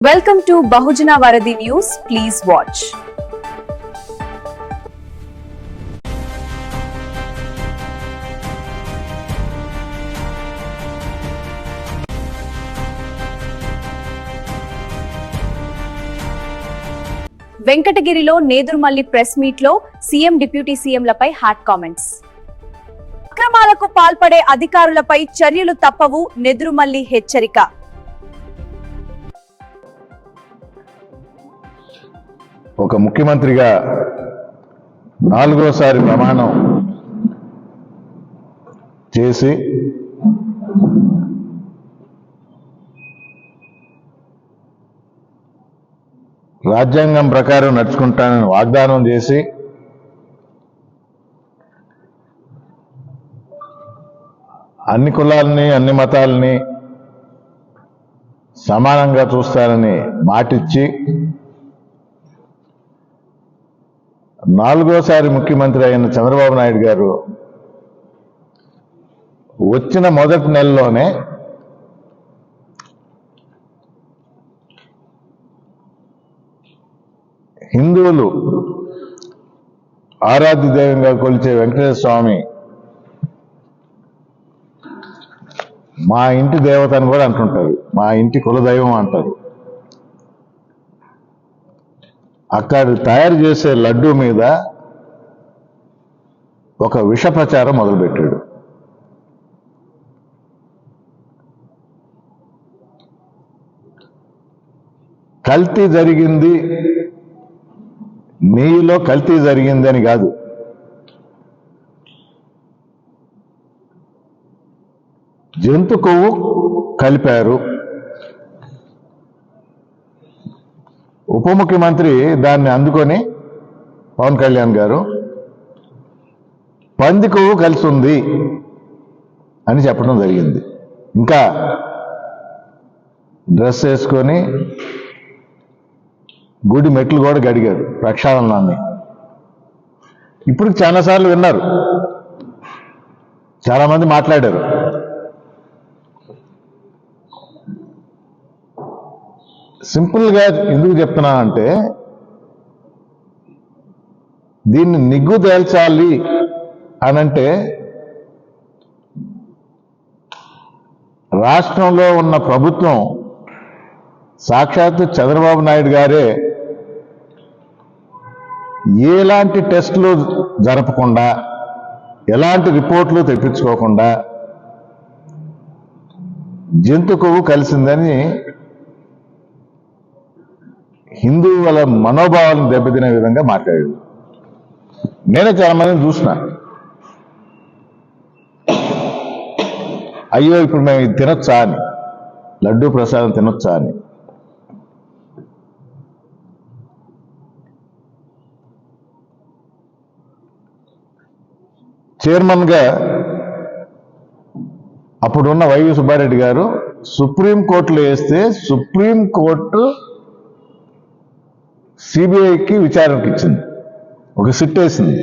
Welcome to Bahujana Varadhi News. Please watch. వెంకటగిరిలో Nedurumalli press meet లో CM deputy సీఎంలపై hot comments. అక్రమాలకు పాల్పడే అధికారులపై చర్యలు తప్పవు, నేదురుమల్లి హెచ్చరిక. ఒక ముఖ్యమంత్రిగా నాలుగోసారి ప్రమాణం చేసి రాజ్యాంగం ప్రకారం నడుచుకుంటానని వాగ్దానం చేసి అన్ని కులాలని అన్ని మతాలని సమానంగా చూస్తానని మాటిచ్చి నాలుగోసారి ముఖ్యమంత్రి అయిన చంద్రబాబు నాయుడు గారు వచ్చిన మొదటి నెలలోనే హిందువులు ఆరాధ్య దైవంగా కొలిచే వెంకటేశ్వర స్వామి మా ఇంటి దేవత అని కూడా అంటుంటారు, మా ఇంటి కులదైవం అంటారు. అక్కడ తయారు చేసే లడ్డూ మీద ఒక విష ప్రచారం మొదలుపెట్టాడు. కల్తీ జరిగింది, నెయ్యిలో కల్తీ జరిగింది అని కాదు, జంతు కొవ్వు కలిపారు. ఉప ముఖ్యమంత్రి దాన్ని అందుకొని పవన్ కళ్యాణ్ గారు పంది కొవ్వు కలిసి ఉంది అని చెప్పడం జరిగింది. ఇంకా డ్రెస్ వేసుకొని గుడి మెట్లు కూడా గడిగాడు ప్రక్షాళనాన్ని. ఇప్పుడు చాలాసార్లు విన్నారు, చాలామంది మాట్లాడారు. సింపుల్గా ఎందుకు చెప్తున్నానంటే దీన్ని నిగ్గు తేల్చాలి అనంటే రాష్ట్రంలో ఉన్న ప్రభుత్వం సాక్షాత్తు చంద్రబాబు నాయుడు గారే ఎలాంటి టెస్టులు జరపకుండా, ఎలాంటి రిపోర్ట్లు తెప్పించుకోకుండా జంతు కొవ్వు కలిసిందని హిందువుల మనోభావాలను దెబ్బతినే విధంగా మాట్లాడాడు. నేనే చాలా మందిని చూసిన, అయ్యో ఇప్పుడు మేము ఇది తినొచ్చా అని, లడ్డూ ప్రసాదం తినొచ్చా అని. చైర్మన్గా అప్పుడున్న వైవి సుబ్బారెడ్డి గారు సుప్రీంకోర్టులో వేస్తే సుప్రీంకోర్టు సిబిఐకి విచారణకు ఇచ్చింది, ఒక సిట్ వేసింది.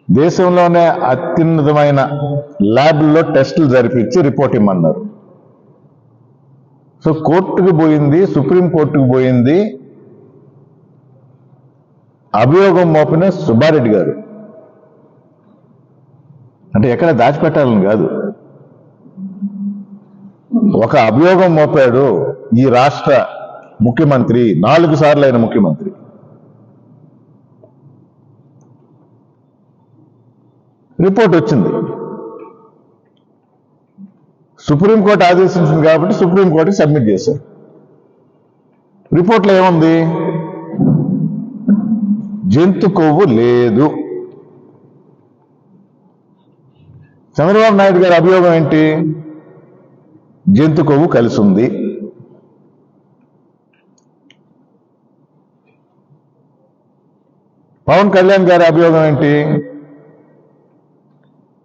దేశంలోనే అత్యున్నతమైన ల్యాబ్లో టెస్టులు జరిపించి రిపోర్ట్ ఇమ్మన్నారు. సో కోర్టుకు పోయింది, సుప్రీంకోర్టుకు పోయింది అభియోగం మోపిన సుబ్బారెడ్డి గారు. అంటే ఎక్కడ దాచిపెట్టాలని కాదు, ఒక అభియోగం మోపాడు ఈ రాష్ట్ర ముఖ్యమంత్రి, 4 సార్లు అయిన ముఖ్యమంత్రి. రిపోర్ట్ వచ్చింది, సుప్రీంకోర్టు ఆదేశించింది కాబట్టి సుప్రీంకోర్టుకి సబ్మిట్ చేశారు. రిపోర్ట్లో ఏముంది? జంతు కొవ్వు లేదు. చంద్రబాబు నాయుడు గారి అభియోగం ఏంటి? జంతు కొవ్వు కలిసి ఉంది. పవన్ కళ్యాణ్ గారి అభియోగం ఏంటి?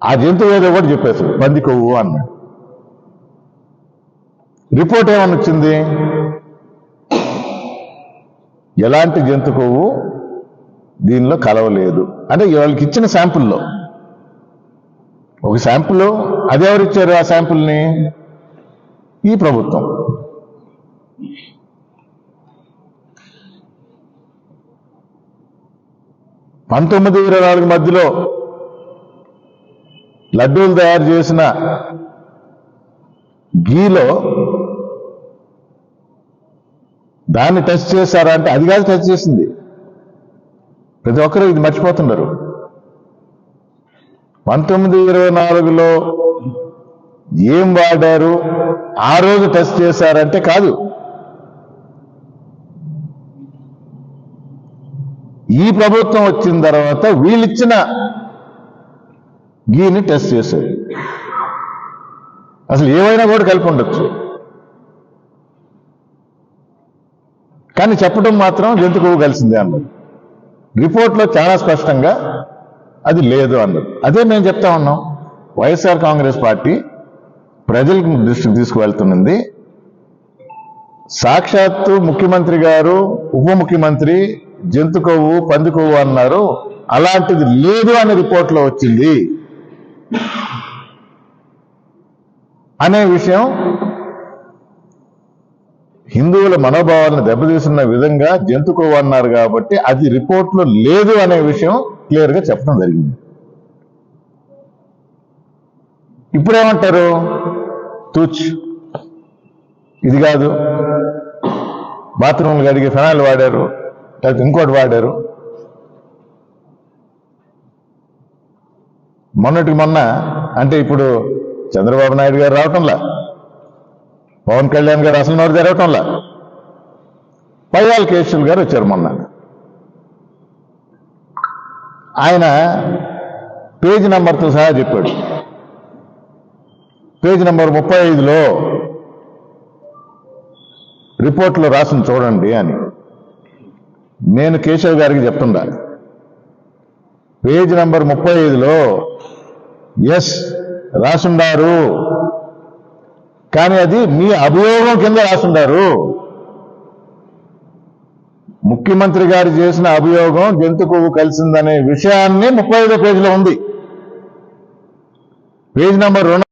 ఆ జంతువు ఏదో కూడా చెప్పేశారు, పంది కొవ్వు అన్నాడు. రిపోర్ట్ ఏమని వచ్చింది? ఎలాంటి జంతు కొవ్వు దీనిలో కలవలేదు. అంటే వాళ్ళకి ఇచ్చిన శాంపుల్లో ఒక శాంపుల్, అదెవరు ఇచ్చారు ఆ శాంపుల్ని? ఈ ప్రభుత్వం. (1924) మధ్యలో లడ్డూలు తయారు చేసిన గీలో దాన్ని టెస్ట్ చేశారా అంటే అది కాదు టెస్ట్ చేసింది. ప్రతి ఒక్కరూ ఇది మర్చిపోతున్నారు. 1924లో ఏం వాడారు ఆ రోజు టెస్ట్ చేశారంటే కాదు. ఈ ప్రభుత్వం వచ్చిన తర్వాత వీళ్ళిచ్చిన గీని టెస్ట్ చేశారు. అసలు ఏమైనా కూడా కలిపి ఉండొచ్చు, కానీ చెప్పడం మాత్రం జంతు కొవ్వు కలిసిందే అన్నది. రిపోర్ట్లో చాలా స్పష్టంగా అది లేదు అన్నది. అదే మేము చెప్తా ఉన్నాం. వైఎస్ఆర్ కాంగ్రెస్ పార్టీ ప్రజలకు దృష్టికి తీసుకువెళ్తున్నది. సాక్షాత్తు ముఖ్యమంత్రి గారు, ఉప ముఖ్యమంత్రి జంతు కొవ్వు, పంది కొవ్వు అన్నారు. అలాంటిది లేదు అనే రిపోర్ట్లో వచ్చింది అనే విషయం హిందువుల మనోభావాలను దెబ్బతీస్తున్న విధంగా జంతు కొవ్వు అన్నారు కాబట్టి అది రిపోర్ట్లో లేదు అనే విషయం క్లియర్గా చెప్పడం జరిగింది. ఇప్పుడేమంటారు? తూచ్, ఇది కాదు, బాత్రూమ్లు కడిగి ఫెనాయిల్ వాడారు, లేకపోతే ఇంకోటి వాడారు. మొన్నటికి మొన్న అంటే ఇప్పుడు చంద్రబాబు నాయుడు గారు రావటంలా, పవన్ కళ్యాణ్ గారు అసలు నోరు జరగటంలా, పయ్యాల కేశవులు గారు వచ్చారు మొన్న. ఆయన పేజీ నంబర్తో సహా చెప్పాడు. పేజీ నంబర్ 35లో రిపోర్ట్లో రాసింది చూడండి అని. నేను కేశవ్ గారికి చెప్తుండా, పేజీ నంబర్ 35లో ఎస్ రాసుండారు, కానీ అది మీ అభియోగం కింద రాసుండారు. ముఖ్యమంత్రి గారు చేసిన అభియోగం జంతు కొవ్వు కలిసిందనే విషయాన్ని 35వ పేజీలో ఉంది. పేజీ నంబర్ 2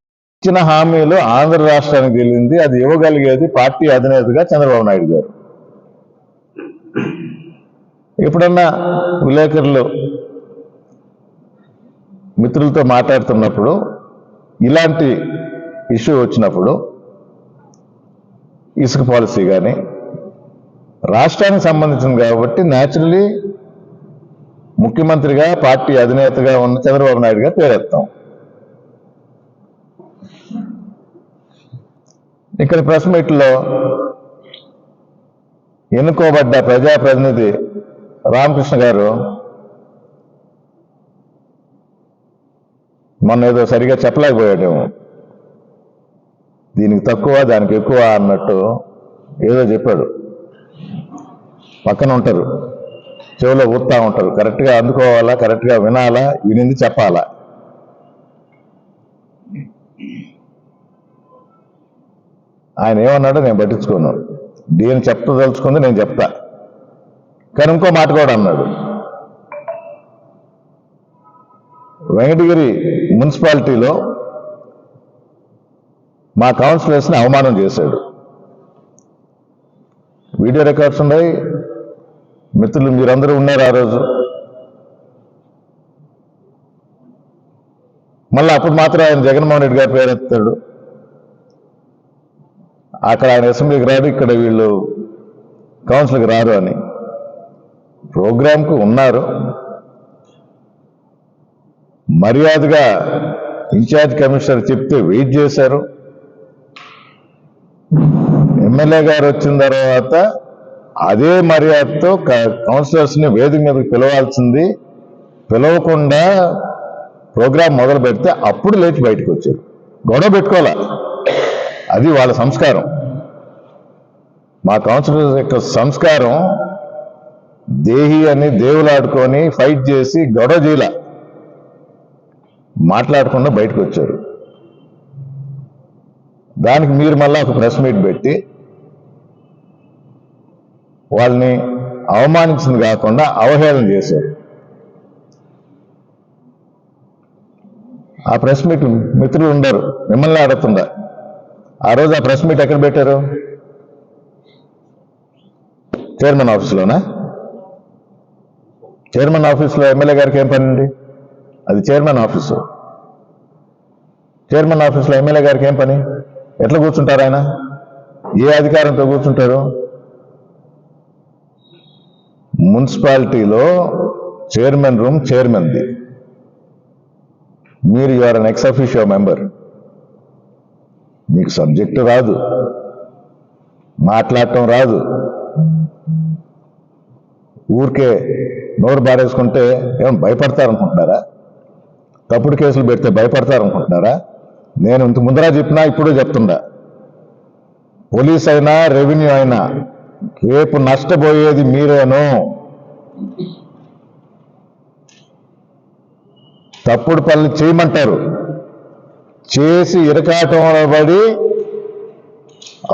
ఇచ్చిన హామీలు ఆంధ్ర రాష్ట్రానికి వెళ్ళింది. అది ఇవ్వగలిగేది పార్టీ అధినేతగా చంద్రబాబు నాయుడు గారు. ఎప్పుడన్నా విలేకరులు మిత్రులతో మాట్లాడుతున్నప్పుడు ఇలాంటి ఇష్యూ వచ్చినప్పుడు ఇసుక పాలసీ కానీ రాష్ట్రానికి సంబంధించింది కాబట్టి న్యాచురలీ ముఖ్యమంత్రిగా పార్టీ అధినేతగా ఉన్న చంద్రబాబు నాయుడు గారు పేరెత్తాం. ఇక్కడ ప్రెస్ మీట్లో ఎన్నుకోబడ్డ ప్రజాప్రతినిధి రామకృష్ణ గారు మొన్న ఏదో సరిగా చెప్పలేకపోయాడేమో, దీనికి తక్కువ దానికి ఎక్కువ అన్నట్టు ఏదో చెప్పాడు. పక్కన ఉంటారు, చెవిలో ఊరుతా ఉంటారు. కరెక్ట్గా అందుకోవాలా, కరెక్ట్గా వినాలా, వినింది చెప్పాలా. ఆయన ఏమన్నాడో నేను పట్టించుకోను. దీన్ని చెప్పదలుచుకుంది నేను చెప్తా, కానీ ఇంకో మాట కూడా అన్నాడు. వెంకటగిరి మున్సిపాలిటీలో మా కౌన్సిలర్స్ని అవమానం చేశాడు. వీడియో రికార్డ్స్ ఉన్నాయి. మిత్రులు మీరందరూ ఉన్నారు ఆ రోజు. మళ్ళీ అప్పుడు మాత్రం ఆయన జగన్మోహన్ రెడ్డి గారి పేరెత్తాడు. అక్కడ ఆయన అసెంబ్లీకి రాడు, ఇక్కడ వీళ్ళు కౌన్సిల్కి రారు అని. ప్రోగ్రాంకు ఉన్నారు, మర్యాదగా ఇన్ఛార్జ్ కమిషనర్ చెప్తే వెయిట్ చేశారు. ఎమ్మెల్యే గారు వచ్చిన తర్వాత అదే మర్యాదతో కౌన్సిలర్స్ని వేదిక మీదకి పిలవాల్సింది, పిలవకుండా ప్రోగ్రాం మొదలు పెడితే అప్పుడు లేచి బయటకు వచ్చారు. గొడవ పెట్టుకోవాలా, అది వాళ్ళ సంస్కారం. మా కౌన్సిలర్స్ యొక్క సంస్కారం దేహి అని దేవులాడుకొని ఫైట్ చేసి గొడవ చేయాల, మాట్లాడకుండా బయటకు వచ్చారు. దానికి మీరు మళ్ళా ఒక ప్రెస్ మీట్ పెట్టి వాళ్ళని అవమానించింది కాకుండా అవహేళన చేశారు. ఆ ప్రెస్ మీట్ మిత్రులు ఉండరు, మిమ్మల్ని అడుగుతుందా? ఆ రోజు ఆ ప్రెస్ మీట్ ఎక్కడ పెట్టారు? చైర్మన్ ఆఫీస్లోనా? చైర్మన్ ఆఫీస్లో ఎమ్మెల్యే గారికి ఏం పని ఉంది? అది చైర్మన్ ఆఫీసు. చైర్మన్ ఆఫీస్లో ఎమ్మెల్యే గారికి ఏం పని? ఎట్లా కూర్చుంటారు ఆయన? ఏ అధికారంతో కూర్చుంటారు? మున్సిపాలిటీలో చైర్మన్ రూమ్ చైర్మన్ది. మీరు you are an ex officio member. మీకు సబ్జెక్టు రాదు, మాట్లాడటం రాదు, ఊరికే నోరు బారేసుకుంటే ఏమైనా భయపడతారనుకుంటున్నారా? తప్పుడు కేసులు పెడితే భయపడతారనుకుంటున్నారా? నేను ఇంత ముందరా చెప్పినా ఇప్పుడు చెప్తుండా, పోలీస్ అయినా రెవెన్యూ అయినా రేపు నష్టపోయేది మీరేను. తప్పుడు పనులు చేయమంటారు, చేసి ఇరకాటంలో పడి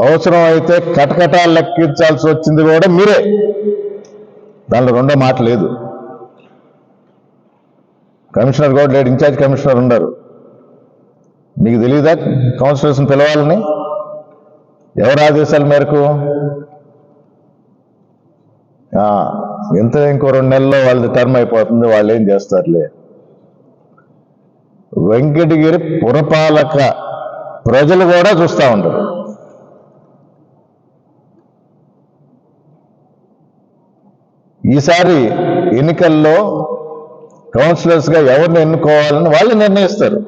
అవసరం అయితే కటకటాలు లెక్కించాల్సి వచ్చింది కూడా మీరే. దానిలో రెండో మాట లేదు. కమిషనర్ కూడా లేడు, ఇన్ఛార్జ్ కమిషనర్ ఉన్నారు. మీకు తెలియదా కౌన్సిలర్స్ని పిలవాలని? ఎవరి ఆదేశాల మేరకు? ఎంత ఇంకో 2 నెలల్లో వాళ్ళది టర్మ్ అయిపోతుంది, వాళ్ళు ఏం చేస్తారులే. వెంకటగిరి పురపాలక ప్రజలు కూడా చూస్తూ ఉంటారు. ఈసారి ఎన్నికల్లో కౌన్సిలర్స్గా ఎవరిని ఎన్నుకోవాలని వాళ్ళు నిర్ణయిస్తారు.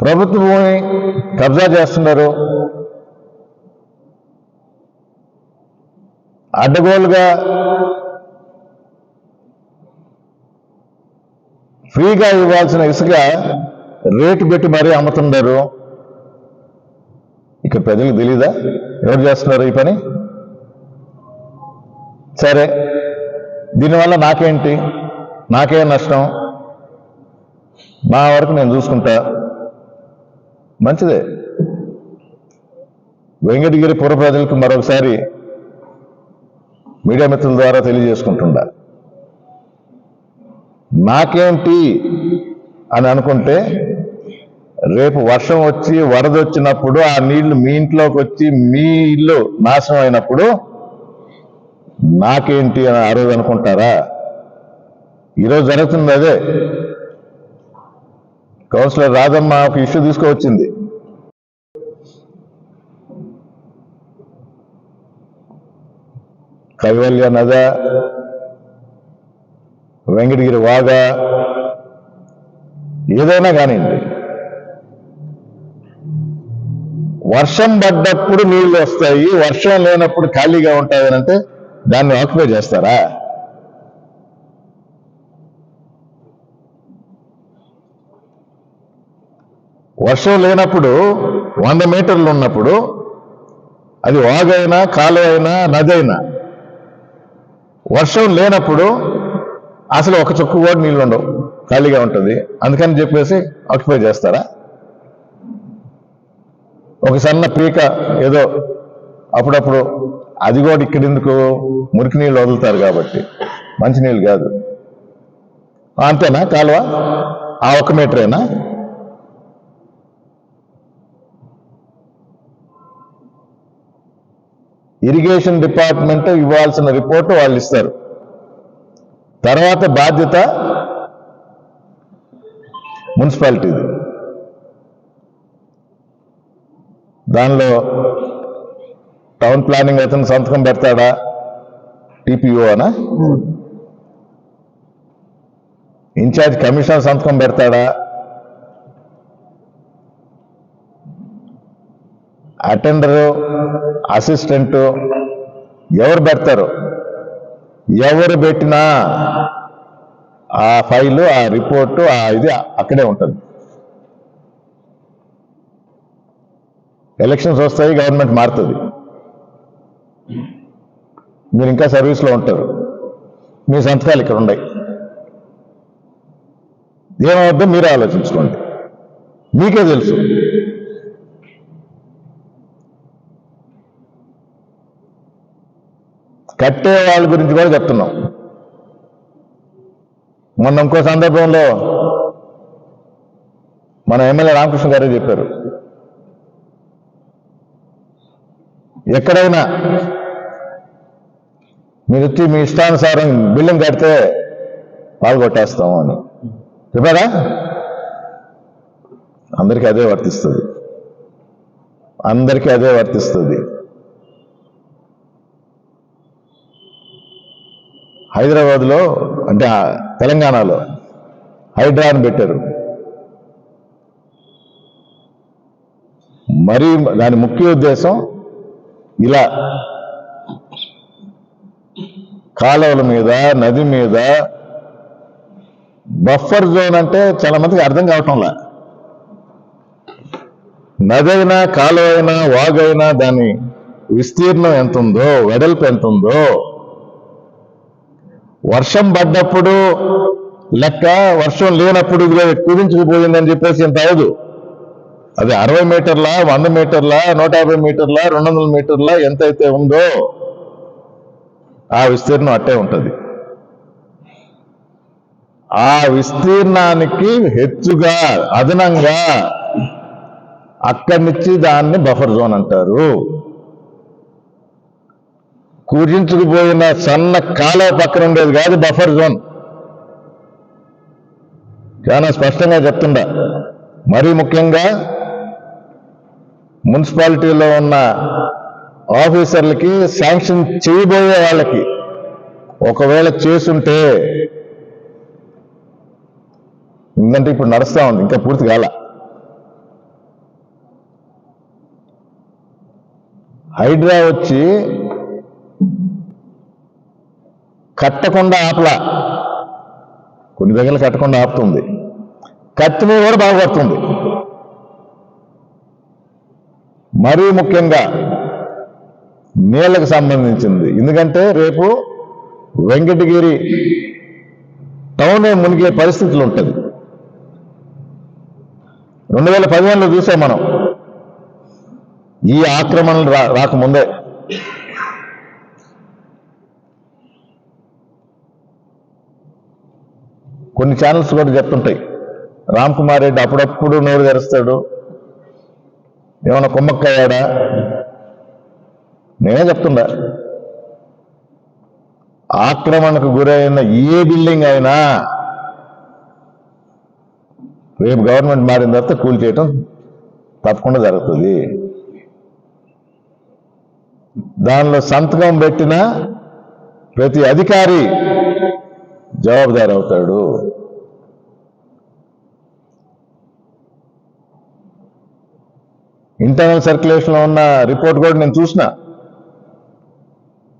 ప్రభుత్వ భూమి కబ్జా చేస్తున్నారు, అడ్డగోలుగా ఫ్రీగా ఇవ్వాల్సిన ఇసుక రేటు పెట్టి మరీ అమ్ముతున్నారు. ఇక్కడ ప్రజలకు తెలీదా ఎవరు చేస్తున్నారు ఈ పని? సరే, దీనివల్ల నాకేంటి, నాకేం నష్టం? నా వరకు నేను చూసుకుంటా, మంచిదే. వెంకటగిరి పుర ప్రజలకు మరొకసారి మీడియా మిత్రుల ద్వారా తెలియజేసుకుంటుండా, నాకేంటి అని అనుకుంటే రేపు వర్షం వచ్చి వరద వచ్చినప్పుడు ఆ నీళ్లు మీ ఇంట్లోకి వచ్చి మీ ఇల్లు నాశనం అయినప్పుడు నాకేంటి అని ఆ రోజు అనుకుంటారా? ఈరోజు జరుగుతుంది అదే. కౌన్సిలర్ రాధమ్మ ఒక ఇష్యూ తీసుకువచ్చింది. కైవల్య నద, వెంకటగిరి వాగ, ఏదైనా కానివ్వండి, వర్షం పడ్డప్పుడు నీళ్లు వస్తాయి, వర్షం లేనప్పుడు ఖాళీగా ఉంటాయని అంటే దాన్ని ఆక్యుపై చేస్తారా? వర్షం లేనప్పుడు 100 మీటర్లు ఉన్నప్పుడు అది వాగైనా కాలువైనా నదైనా, వర్షం లేనప్పుడు అసలు ఒక చుక్క కూడా నీళ్ళు ఉండవు, ఖాళీగా ఉంటుంది. అందుకని చెప్పేసి ఆక్యుపై చేస్తారా? ఒక సన్న పీక ఏదో అప్పుడప్పుడు, అది కూడా ఇక్కడెందుకు, మురికి నీళ్ళు వదులుతారు కాబట్టి, మంచి నీళ్ళు కాదు. అంతేనా కాలువ? ఆ 1 మీటరేనా? ఇరిగేషన్ డిపార్ట్మెంట్ ఇవ్వాల్సిన రిపోర్టు వాళ్ళు ఇస్తారు, తర్వాత బాధ్యత మున్సిపాలిటీది. దానిలో టౌన్ ప్లానింగ్ అతను సంతకం పెడతాడా? టీపీఓ అనా? ఇన్ఛార్జ్ కమిషనర్ సంతకం పెడతాడా? అటెండరు, అసిస్టెంటు ఎవరు పెడతారు? ఎవరు పెట్టినా ఆ ఫైలు, ఆ రిపోర్టు, ఆ ఇది అక్కడే ఉంటుంది. ఎలక్షన్స్ వస్తాయి, గవర్నమెంట్ మారుతుంది, మీరు ఇంకా సర్వీస్లో ఉంటారు, మీ సంతకాలు ఇక్కడ ఉన్నాయి. ఏమవుద్దో మీరే ఆలోచించుకోండి, మీకే తెలుసు. కట్టే వాళ్ళ గురించి కూడా చెప్తున్నాం. మొన్న ఇంకో సందర్భంలో మన ఎమ్మెల్యే రామకృష్ణ గారే చెప్పారు, ఎక్కడైనా మీరు వచ్చి మీ ఇష్టానుసారం బిల్డింగ్ కడితే పాల్గొట్టేస్తాము అని చెప్పారా? అందరికీ అదే వర్తిస్తుంది. అందరికీ అదే వర్తిస్తుంది. హైదరాబాద్లో అంటే తెలంగాణలో హైడ్రాని పెట్టారు. మరి దాని ముఖ్య ఉద్దేశం ఇలా కాలువల మీద, నది మీద బఫర్ జోన్ అంటే చాలా మందికి అర్థం కావటంలా. నదైనా, కాలువ అయినా, వాగైనా దాని విస్తీర్ణం ఎంత ఉందో, వెడల్పు ఎంత ఉందో, వర్షం పడ్డప్పుడు లెక్క, వర్షం లేనప్పుడు కుదించుకుపోయిందని చెప్పేసి ఎంత అవదు. అది 60 మీటర్ల, 100 మీటర్ల, 150 మీటర్ల, 200 మీటర్ల ఎంతైతే ఉందో ఆ విస్తీర్ణం అట్టే ఉంటుంది. ఆ విస్తీర్ణానికి హెచ్చుగా అదనంగా అక్కడి నుంచి దాన్ని బఫర్ జోన్ అంటారు. కుదించుకుపోయిన సన్న కాలువ పక్కన ఉండేది కాదు బఫర్ జోన్. చాలా స్పష్టంగా చెప్తుండా. మరీ ముఖ్యంగా మున్సిపాలిటీలో ఉన్న ఆఫీసర్లకి, శాంక్షన్ చేయబోయే వాళ్ళకి ఒకవేళ చేసుంటే, ఎందుకంటే ఇప్పుడు నడుస్తూ ఉంది, ఇంకా పూర్తి కాల, హైడ్రా వచ్చి కట్టకుండా ఆపలా. కొన్ని దగ్గర కట్టకుండా ఆపుతుంది, కత్తి మీద కూడా బాగుపడుతుంది. మరీ ముఖ్యంగా నీళ్లకు సంబంధించింది. ఎందుకంటే రేపు వెంకటగిరి టౌనే మునిగే పరిస్థితులు ఉంటుంది. 2015లో చూసాం మనం, ఈ ఆక్రమణలు రాకముందే. కొన్ని ఛానల్స్ కూడా చెప్తుంటాయి, రామ్ కుమార్ రెడ్డి అప్పుడప్పుడు నోరు తెరుస్తాడు, ఏమైనా కుమ్మక్కయ్యాడా? నేనే చెప్తుండా, ఆక్రమణకు గురైన ఏ బిల్డింగ్ అయినా రేపు గవర్నమెంట్ మారిన తర్వాత కూల్ చేయటం తప్పకుండా జరుగుతుంది. దానిలో సంతకం పెట్టిన ప్రతి అధికారి జవాబుదారు అవుతాడు. ఇంటర్నల్ సర్క్యులేషన్లో ఉన్న రిపోర్ట్ కూడా నేను చూసిన.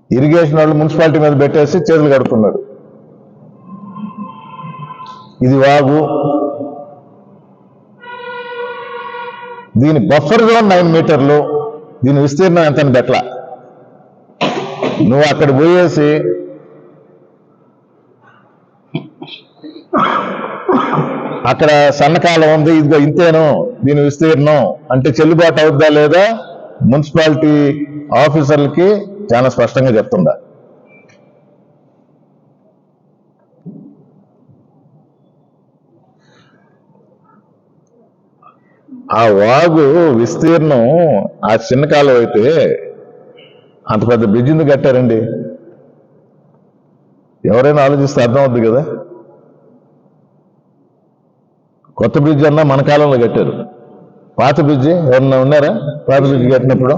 ఇరిగేషన్ వాళ్ళు మున్సిపాలిటీ మీద పెట్టేసి చేతులు కడుక్కున్నారు. ఇది వాగు, దీని బఫర్ జోన్ 9 మీటర్లు, దీని విస్తీర్ణం ఎంతని బెట్ల. నువ్వు అక్కడ పోయేసి అక్కడ సన్నకాలం ఉంది, ఇదిగో ఇంతేను దీని విస్తీర్ణం అంటే చెల్లుబాటు అవుతుందా లేదా మున్సిపాలిటీ ఆఫీసర్లకి చాలా స్పష్టంగా చెప్తుందా. ఆ వాగు విస్తీర్ణం ఆ చిన్న కాలం అయితే అంత పెద్ద బ్రిడ్జ్ ఎందుకు కట్టారండి? ఎవరైనా ఆలోచిస్తే అర్థం అవుద్ది కదా. కొత్త బ్రిడ్జ్ అన్నా మన కాలంలో కట్టారు. పాత బ్రిడ్జి ఎవరన్నా ఉన్నారా? పాత బ్రిడ్జ్ కట్టినప్పుడు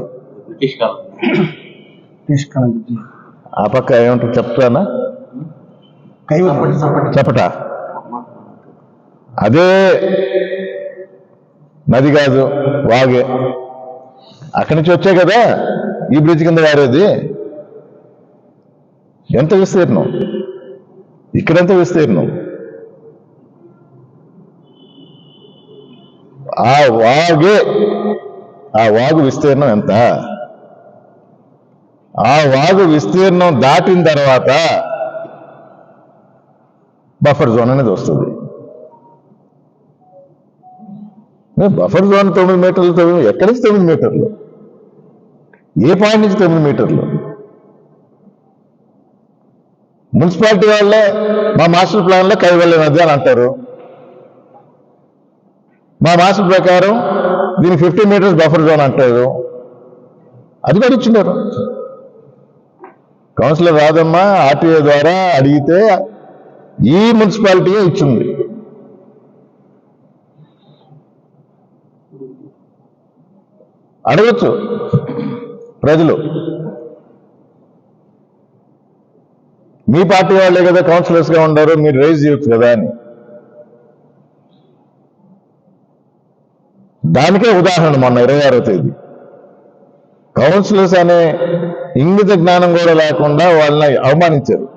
ఆ పక్క ఏమంటారు చెప్తానా, చెప్పట. అదే నది కాదు, వాగే. అక్కడి నుంచి వచ్చే కదా ఈ బ్రిడ్జ్ కింద వారేది. ఎంత విస్తీర్ణం, ఇక్కడెంత విస్తీర్ణం. ఆ వాగు విస్తీర్ణం ఎంత? ఆ వాగు విస్తీర్ణం దాటిన తర్వాత బఫర్ జోన్ అనేది వస్తుంది. బఫర్ జోన్ 9 మీటర్లు, ఎక్కడి నుంచి 9 మీటర్లు? ఏ పాయింట్ నుంచి 9 మీటర్లు? మున్సిపాలిటీ వాళ్ళే మా మాస్టర్ ప్లాన్లో కైవల్య నది అని అంటారు. మా మాస్టర్ ప్రకారం దీనికి 50 మీటర్స్ బఫర్ జోన్ అంటారు. అది కూడా ఇచ్చిండారు. కౌన్సిలర్ రాదమ్మ ఆర్టీఏ ద్వారా అడిగితే ఈ మున్సిపాలిటీయే ఇచ్చింది. అడగచ్చు ప్రజలు, మీ పార్టీ వాళ్ళే కదా కౌన్సిలర్స్ గా ఉండారు, మీరు రైజ్ చేయొచ్చు కదా అని. దానికే ఉదాహరణ మొన్న 26వ తేదీ కౌన్సిలర్స్ అనే ఇంగిత జ్ఞానం కూడా లేకుండా వాళ్ళని అవమానించారు.